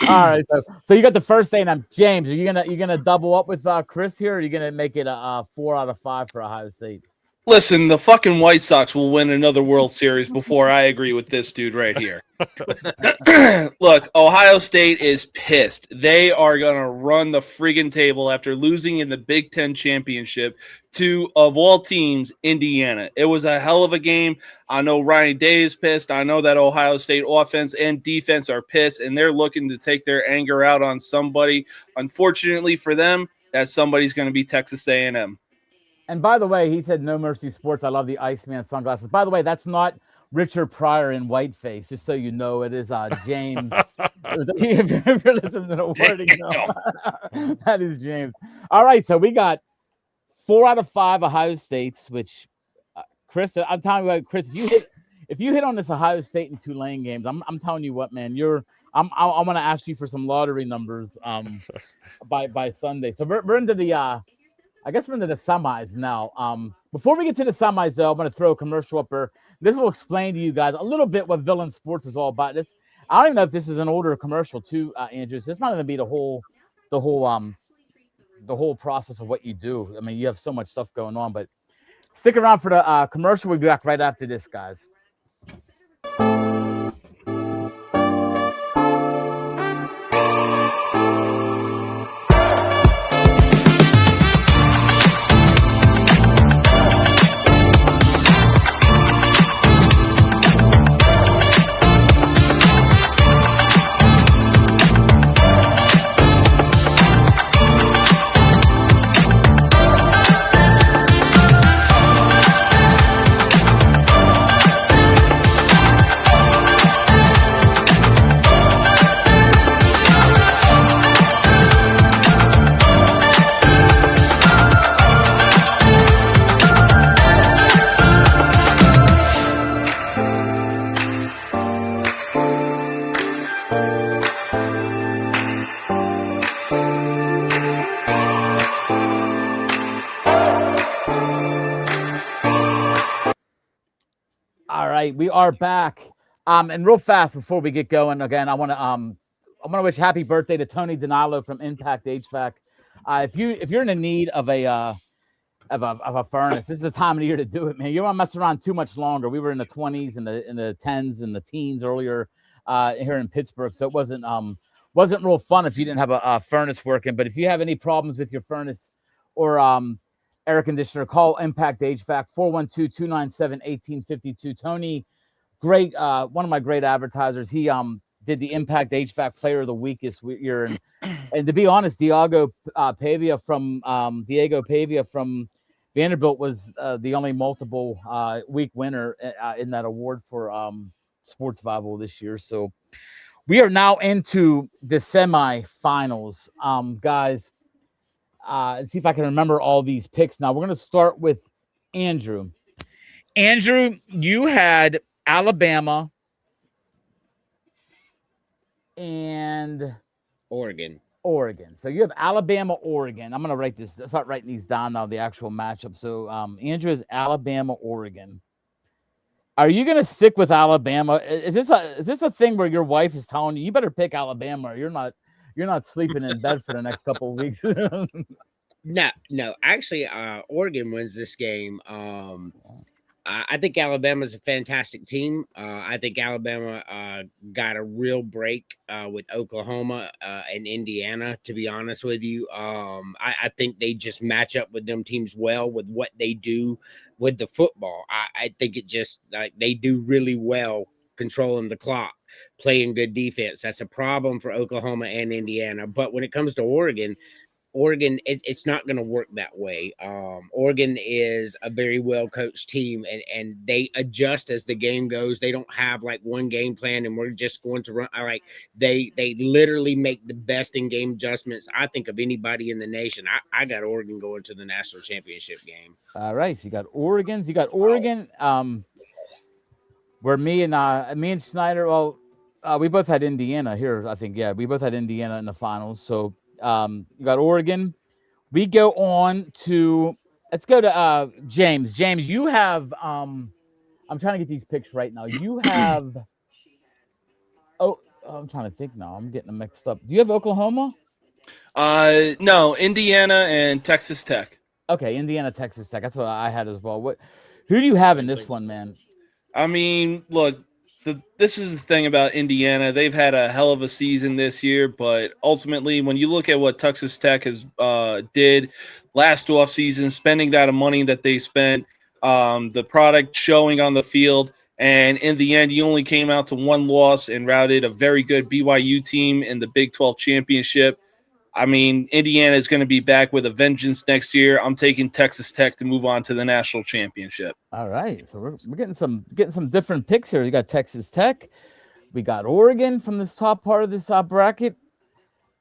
all right, so you got the first A&M. James, are you gonna double up with Chris here, or are you gonna make it a 4 out of 5 for Ohio State? Listen, the fucking White Sox will win another World Series before I agree with this dude right here. Look, Ohio State is pissed. They are going to run the friggin' table after losing in the Big Ten championship to, of all teams, Indiana. It was a hell of a game. I know Ryan Day is pissed. I know that Ohio State offense and defense are pissed, and they're looking to take their anger out on somebody. Unfortunately for them, that somebody's going to be Texas A&M. And by the way, he said No Mercy Sports. I love the Iceman sunglasses. By the way, that's not Richard Pryor in whiteface, just so you know. It is James. If you're listening to the wording, no. That is James. All right, so we got 4 out of 5 Ohio States, which Chris, I'm telling you, Chris, if you hit on this Ohio State and Tulane games, I'm telling you what, man, I'm gonna ask you for some lottery numbers by Sunday. So we're into the I guess we're into the semis now. Before we get to the semis, though, I'm going to throw a commercial up there. This will explain to you guys a little bit what Villain Sports is all about. I don't even know if this is an older commercial too, Andrew. So this might even be the whole the whole process of what you do. I mean, you have so much stuff going on, but stick around for the commercial. We'll be back right after this, guys. All right, we are back. And real fast before we get going, again, I want to wish happy birthday to Tony Donalo from Impact HVAC. If you're in the need of a furnace, this is the time of the year to do it, man. You don't want to mess around too much longer. We were in the 20s and the 10s and the teens earlier here in Pittsburgh, so it wasn't real fun if you didn't have a furnace working. But if you have any problems with your furnace or air conditioner, call Impact HVAC 412-297-1852. Tony, great, one of my great advertisers. He did the Impact HVAC Player of the Week this year, and to be honest, Diego Pavia from Vanderbilt was the only multiple week winner in that award for Sports Bible this year. So we are now into the semifinals, guys. See if I can remember all these picks. Now we're going to start with Andrew. Andrew, you had Alabama and Oregon. So you have Alabama, Oregon. I'm going to start writing these down now, the actual matchup. So Andrew is Alabama, Oregon. Are you going to stick with Alabama? Is this a thing where your wife is telling you better pick Alabama or you're not sleeping in bed for the next couple of weeks? No. Actually, Oregon wins this game. I think Alabama's a fantastic team. I think Alabama got a real break with Oklahoma and Indiana, to be honest with you. I think they just match up with them teams well with what they do with the football. I think it just they do really well controlling the clock, playing good defense. That's a problem for Oklahoma and Indiana. But when it comes to Oregon, it's not going to work that way. Oregon is a very well coached team, and they adjust as the game goes. They don't have like one game plan, and we're just going to run. They literally make the best in game adjustments, I think, of anybody in the nation. I got Oregon going to the national championship game. All right, so you got Oregon. Where me and Snyder. Well, we both had Indiana here. I think we both had Indiana in the finals. So. You got Oregon. We go on to let's go to James. James, you have I'm trying to get these picks right now. You have I'm trying to think now. I'm getting them mixed up. Do you have Oklahoma? No, Indiana and Texas Tech. Okay, Indiana, Texas Tech. That's what I had as well. Who do you have in this one, man? I mean, look, this is the thing about Indiana. They've had a hell of a season this year, but ultimately, when you look at what Texas Tech has did last offseason, spending that money that they spent, the product showing on the field, and in the end, you only came out to one loss and routed a very good BYU team in the Big 12 championship. I mean, Indiana is going to be back with a vengeance next year. I'm taking Texas Tech to move on to the national championship. All right, so we're getting some different picks here. You got Texas Tech, we got Oregon from this top part of this bracket.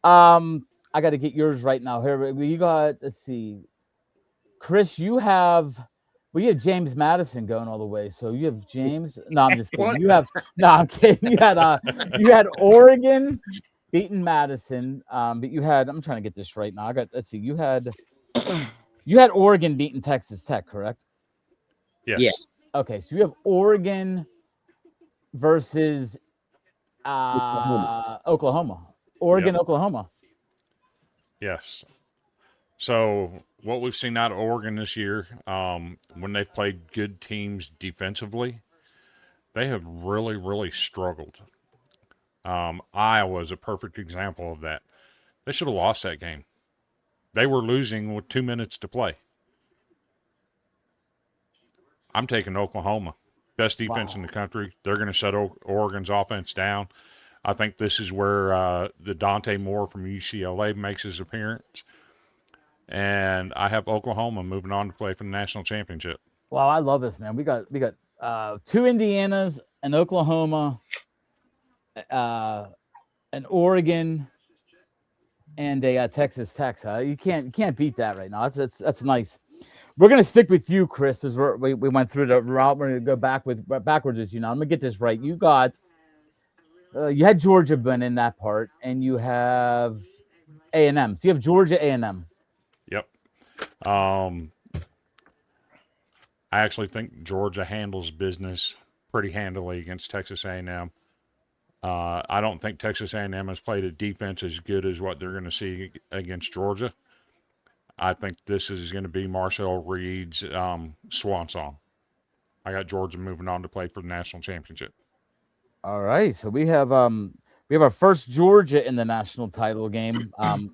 I got to get yours right now here. You got, let's see, Chris, you have James Madison going all the way. So you have James. No, I'm just kidding. I'm kidding. You had Oregon beating Madison, but you had, I'm trying to get this right now. Let's see, you had Oregon beating Texas Tech, correct? Yes. Okay, so you have Oregon versus Oklahoma. Oregon, yep. Oklahoma. Yes. So what we've seen out of Oregon this year, when they've played good teams defensively, they have really, really struggled. Iowa is a perfect example of that. They should have lost that game. They were losing with 2 minutes to play. I'm taking Oklahoma. Best defense in the country. They're going to shut Oregon's offense down. I think this is where the Dante Moore from UCLA makes his appearance. And I have Oklahoma moving on to play for the national championship. Wow, I love this, man. We got two Indianas, an Oklahoma, an Oregon, and a Texas Tech. You can't beat that right now. That's nice. We're gonna stick with you, Chris, as we went through the route. We're gonna go backwards with you now. I'm gonna get this right. You got you had Georgia been in that part, and you have A&M. So you have Georgia A&M. Yep. I actually think Georgia handles business pretty handily against Texas A&M. I don't think Texas A&M has played a defense as good as what they're going to see against Georgia. I think this is going to be Marcel Reed's swan song. I got Georgia moving on to play for the national championship. All right, so we have our first Georgia in the national title game.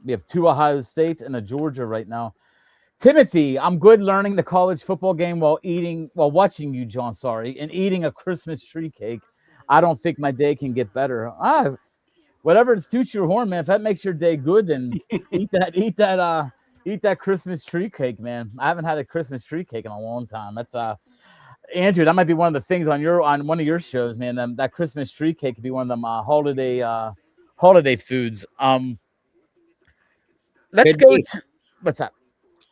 We have two Ohio States and a Georgia right now. Timothy, I'm good learning the college football game while watching you, John. Sorry, and eating a Christmas tree cake. I don't think my day can get better. Whatever suits your horn, man. If that makes your day good, then eat that Christmas tree cake, man. I haven't had a Christmas tree cake in a long time. That's Andrew, that might be one of the things on one of your shows, man. That Christmas tree cake could be one of them holiday foods. Let's Could go be. to what's that?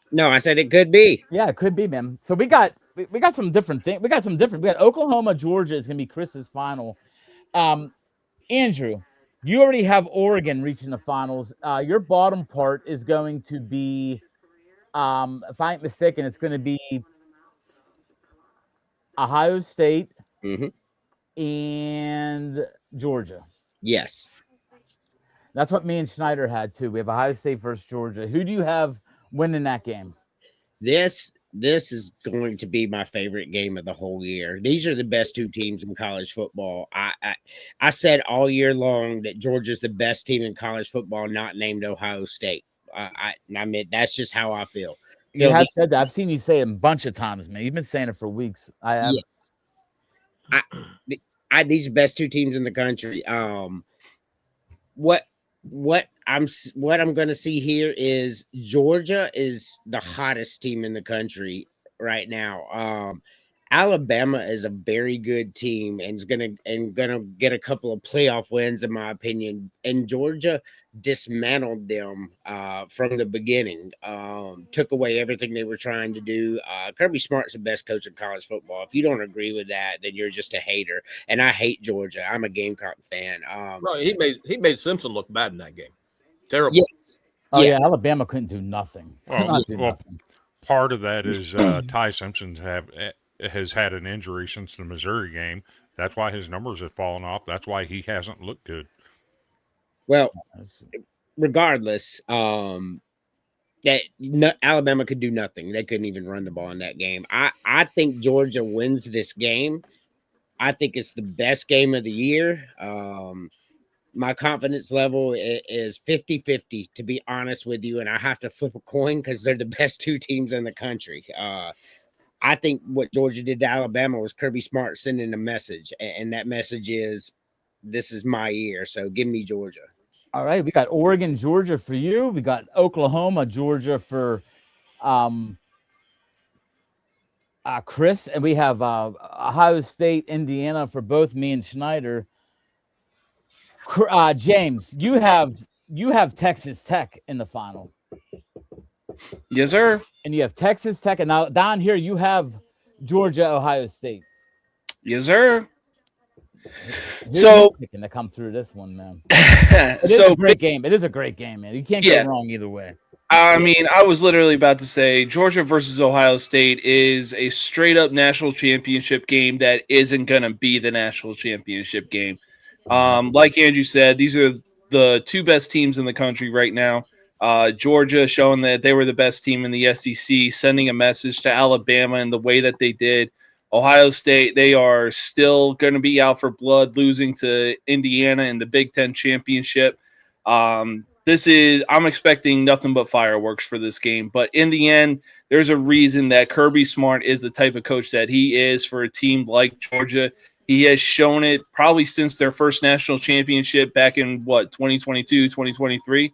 No, I said it could be. Yeah, it could be, man. So we got some different things. We got Oklahoma, Georgia is gonna be Chris's final. Andrew, you already have Oregon reaching the finals. Your bottom part is going to be, if I ain't mistaken, it's going to be Ohio State Mhm. and Georgia. Yes. That's what me and Snyder had too. We have Ohio State versus Georgia. Who do you have winning that game? This is going to be my favorite game of the whole year. These are the best two teams in college football. I said all year long that Georgia's the best team in college football, not named Ohio State. I mean, that's just how I feel. You have said that. I've seen you say it a bunch of times, man. You've been saying it for weeks. I have. Yes. These are best two teams in the country. What I'm going to see here is Georgia is the hottest team in the country right now. Alabama is a very good team and is going to get a couple of playoff wins, in my opinion. And Georgia dismantled them from the beginning. Took away everything they were trying to do. Kirby Smart's the best coach in college football. If you don't agree with that, then you're just a hater. And I hate Georgia. I'm a Gamecock fan. No, he made Simpson look bad in that game. Terrible. Yes. Oh yes. yeah, Alabama couldn't do nothing. Well, part of that is Ty Simpson has had an injury since the Missouri game. That's why his numbers have fallen off. That's why he hasn't looked good. Well, regardless, Alabama could do nothing. They couldn't even run the ball in that game. I think Georgia wins this game. I think it's the best game of the year. My confidence level is 50-50, to be honest with you, and I have to flip a coin because they're the best two teams in the country. I think what Georgia did to Alabama was Kirby Smart sending a message, and that message is, this is my year, so give me Georgia. All right, we got Oregon, Georgia for you. We got Oklahoma, Georgia for Chris, and we have Ohio State, Indiana for both me and Snyder. James, you have Texas Tech in the final. Yes, sir. And you have Texas Tech, and now down here you have Georgia, Ohio State. Yes, sir. Who's So picking to come through this one, man. It is a great game. It is a great game, man. You can't go wrong either way. I mean, I was literally about to say Georgia versus Ohio State is a straight up national championship game that isn't going to be the national championship game. Like Andrew said, these are the two best teams in the country right now. Georgia showing that they were the best team in the SEC, sending a message to Alabama in the way that they did. Ohio State, they are still going to be out for blood, losing to Indiana in the Big Ten championship. I'm expecting nothing but fireworks for this game. But in the end, there's a reason that Kirby Smart is the type of coach that he is for a team like Georgia. He has shown it probably since their first national championship back in 2022, 2023.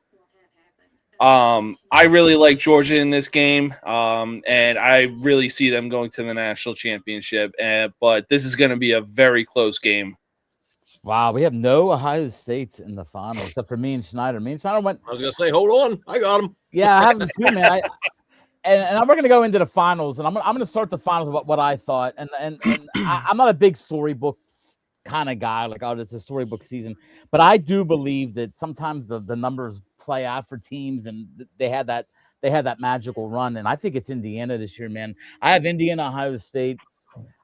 I really like Georgia in this game, and I really see them going to the national championship. But this is going to be a very close game. Wow, we have no Ohio States in the final except for me and Snyder. Me and Snyder went. I was going to say, hold on. I got him. Yeah, I have them too, man. And we're going to go into the finals, and I'm going to start the finals with what I thought. And I'm not a big storybook kind of guy, like, oh, it's a storybook season. But I do believe that sometimes the numbers play out for teams, and they had that magical run. And I think it's Indiana this year, man. I have Indiana, Ohio State.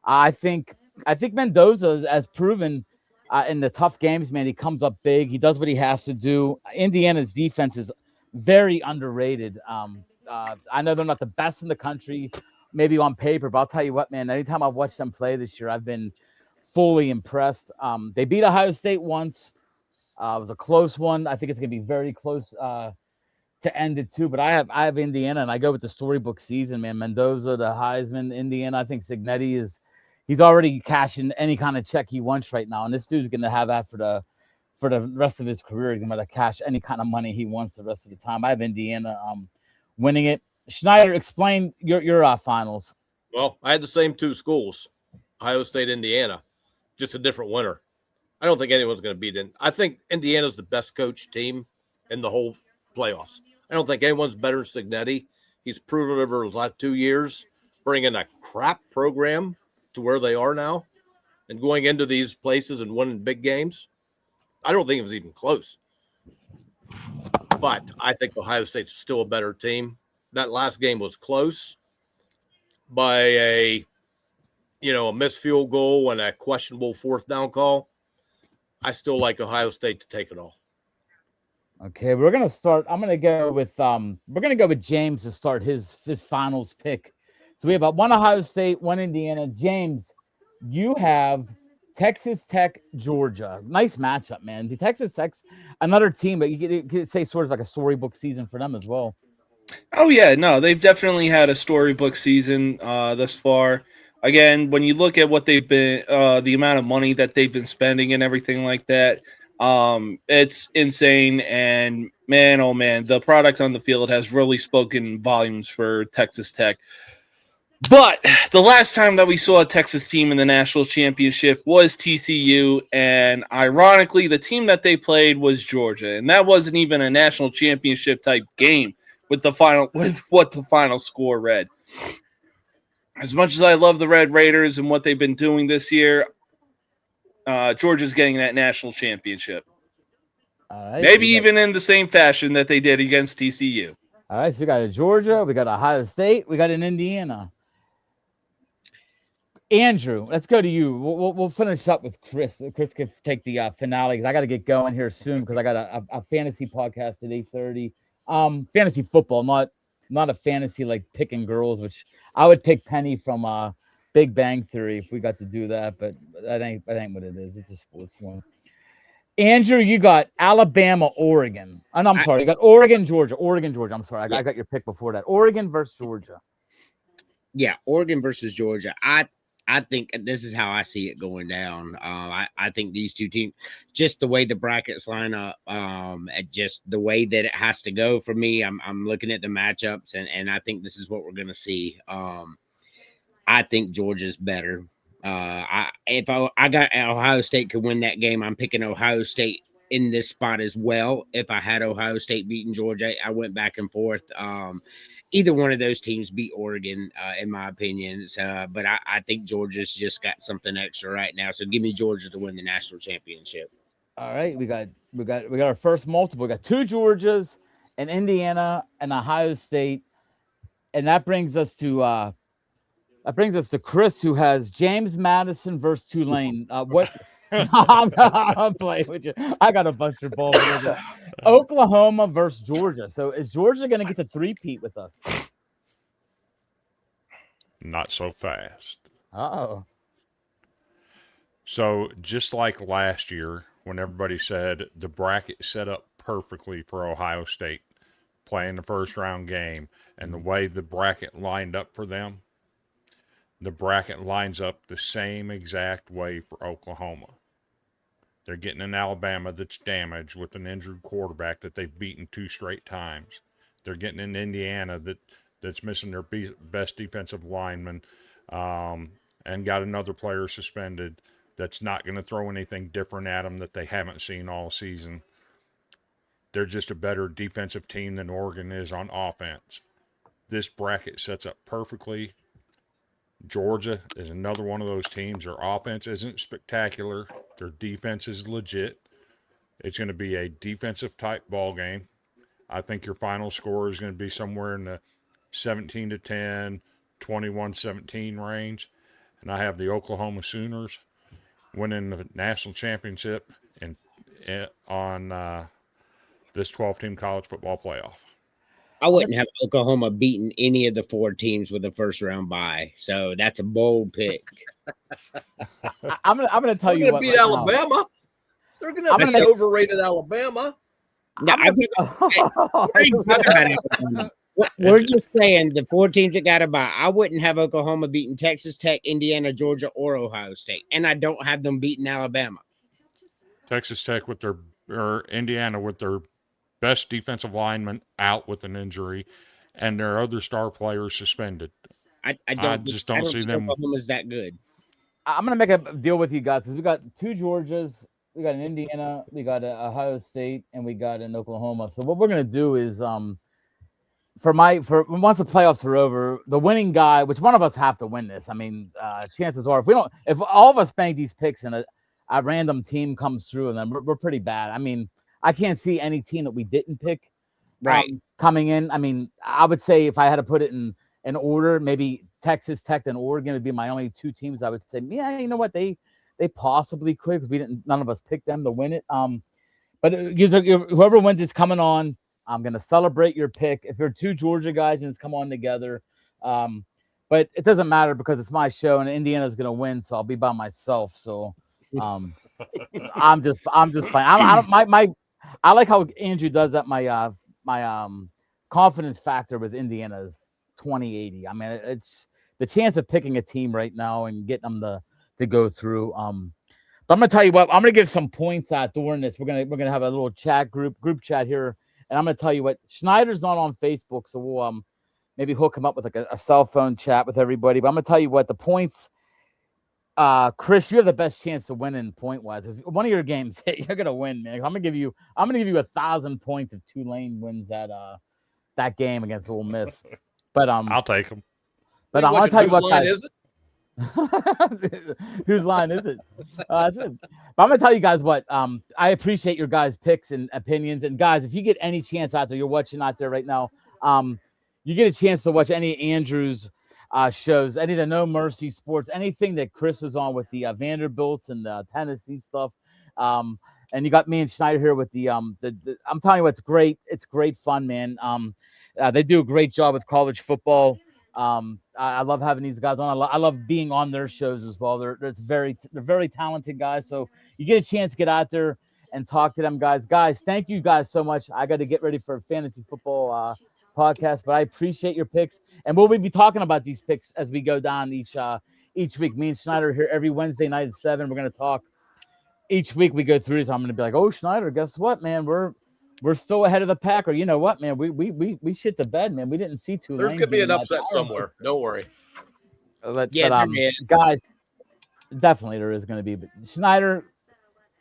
I think Mendoza has proven in the tough games, man. He comes up big. He does what he has to do. Indiana's defense is very underrated. I know they're not the best in the country, maybe on paper, but I'll tell you what, man. Anytime I've watched them play this year, I've been fully impressed. They beat Ohio State once. It was a close one. I think it's going to be very close to end it too. But I have Indiana, and I go with the storybook season, man. Mendoza, the Heisman, Indiana. I think Signetti he's already cashing any kind of check he wants right now, and this dude's going to have that for the rest of his career. He's going to cash any kind of money he wants the rest of the time. I have Indiana winning it. Schneider, explain your finals. Well, I had the same two schools, Ohio State, Indiana, just a different winner. I don't think anyone's going to beat it. I think Indiana's the best coached team in the whole playoffs. I don't think anyone's better than Signetti. He's proven over the last 2 years, bringing a crap program to where they are now and going into these places and winning big games. I don't think it was even close. But I think Ohio State's still a better team. That last game was close by a missed field goal and a questionable fourth down call. I still like Ohio State to take it all. Okay, we're gonna start. I'm gonna go with James to start his finals pick. So we have one Ohio State, one Indiana. James, you have Texas Tech, Georgia. Nice matchup, man. The Texas Tech's another team, but you could say sort of like a storybook season for them as well. Oh yeah, no, they've definitely had a storybook season thus far. Again, when you look at what they've been, the amount of money that they've been spending and everything like that, it's insane. And man, oh man, the product on the field has really spoken volumes for Texas Tech. But the last time that we saw a Texas team in the national championship was TCU, and ironically, the team that they played was Georgia, and that wasn't even a national championship type game with what the final score read. As much as I love the Red Raiders and what they've been doing this year, Georgia's getting that national championship. All right, maybe even in the same fashion that they did against TCU. All right, so we got a Georgia, we got Ohio State, we got an Indiana. Andrew, let's go to you. We'll finish up with Chris. Chris can take the finale because I got to get going here soon because I got a fantasy podcast at 8:30. Fantasy football, not a fantasy like picking girls, which I would pick Penny from Big Bang Theory if we got to do that, but that ain't what it is. It's a sports one. Andrew, you got Alabama, Oregon. Oh, no, I'm sorry. You got Oregon, Georgia. I'm sorry. I got your pick before that. Oregon versus Georgia. Yeah, Oregon versus Georgia. I think this is how I see it going down. I think these two teams, just the way the brackets line up, just the way that it has to go for me, I'm looking at the matchups, and I think this is what we're going to see. I think Georgia's better. If I got Ohio State could win that game, I'm picking Ohio State in this spot as well. If I had Ohio State beating Georgia, I went back and forth. Either one of those teams beat Oregon, in my opinion. But I think Georgia's just got something extra right now. So give me Georgia to win the national championship. All right, we got our first multiple. We got two Georgias, an Indiana, and Ohio State, and that brings us to Chris, who has James Madison versus Tulane. I'm playing with you. I got to bust your balls. Oklahoma versus Georgia. So is Georgia going to get the three-peat with us? Not so fast. Uh-oh. So just like last year, when everybody said the bracket set up perfectly for Ohio State playing the first round game, and the way the bracket lined up for them, the bracket lines up the same exact way for Oklahoma. They're getting an Alabama that's damaged with an injured quarterback that they've beaten 2 straight times. They're getting an Indiana that's missing their best defensive lineman, and got another player suspended that's not going to throw anything different at them that they haven't seen all season. They're just a better defensive team than Oregon is on offense. This bracket sets up perfectly. Georgia is another one of those teams. Their offense isn't spectacular. Their defense is legit. It's going to be a defensive type ball game. I think your final score is going to be somewhere in the 17-10, 21-17 range. And I have the Oklahoma Sooners winning the national championship on this 12-team college football playoff. I wouldn't have Oklahoma beating any of the 4 teams with a first round bye. So that's a bold pick. I'm gonna tell you what. Beat Alabama. They're going to beat overrated Alabama. No, we're just saying the 4 teams that got a bye. I wouldn't have Oklahoma beating Texas Tech, Indiana, Georgia, or Ohio State, and I don't have them beating Alabama. Texas Tech or Indiana with their best defensive lineman out with an injury, and their other star players suspended. I just don't see them. Oklahoma's that good. I'm gonna make a deal with you guys because we got 2 Georgias, we got an Indiana, we got an Ohio State, and we got an Oklahoma. So what we're gonna do is once the playoffs are over, the winning guy, which one of us have to win this. I mean, chances are if all of us bank these picks and a random team comes through, and then we're pretty bad. I mean, I can't see any team that we didn't pick coming in. I mean, I would say if I had to put it in order, maybe Texas Tech and Oregon would be my only 2 teams. I would say, yeah, you know what, they possibly could because none of us picked them to win it. But whoever wins is coming on. I'm gonna celebrate your pick. If you're 2 Georgia guys and it's come on together, but it doesn't matter because it's my show and Indiana's gonna win, so I'll be by myself. So I'm just playing. I like how Andrew does that. My confidence factor with Indiana is 20-80. I mean, it's the chance of picking a team right now and getting them to go through. But I'm gonna tell you what, I'm gonna give some points out during this. We're gonna have a little group chat here, and I'm gonna tell you what, Snyder's not on Facebook, so we'll maybe hook him up with like a cell phone chat with everybody. But I'm gonna tell you what, the points. Chris, you have the best chance of winning point wise. If one of your games hit, you're gonna win, man. I'm gonna give you 1,000 points if Tulane wins that game against Ole Miss. But I'll take them. But I'm gonna tell you what, line guys. Is it? Whose line is it? But I'm gonna tell you guys what. I appreciate your guys' picks and opinions. And guys, if you get any chance out there, you're watching out there right now. You get a chance to watch any Andrews shows, any of the No Mercy Sports, anything that Chris is on with the Vanderbilts and the Tennessee stuff. And you got me and Snyder here with the I'm telling you what, it's great. It's great fun, man. They do a great job with college football. I love having these guys on. I love being on their shows as well. They're very talented guys. So you get a chance to get out there and talk to them guys. Guys, thank you guys so much. I got to get ready for a fantasy football podcast, but I appreciate your picks, and we'll be talking about these picks as we go down each week. Me and Snyder are here every Wednesday night at 7. We're going to talk each week. We go through this. I'm going to be like, oh, Snyder, guess what, man? We're still ahead of the pack. Or you know what, man? We shit the bed, man. We didn't see Tulane. There's gonna be an upset somewhere. Don't worry. But guys, definitely there is going to be. But Snyder,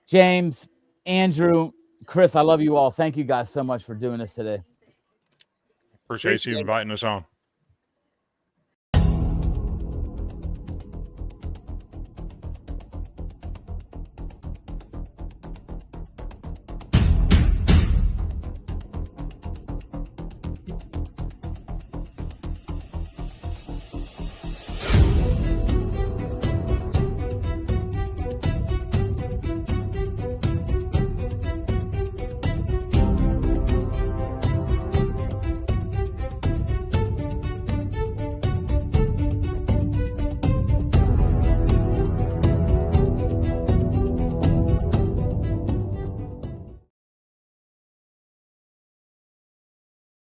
James, Andrew, Chris, I love you all. Thank you guys so much for doing this today. Appreciate you inviting us on.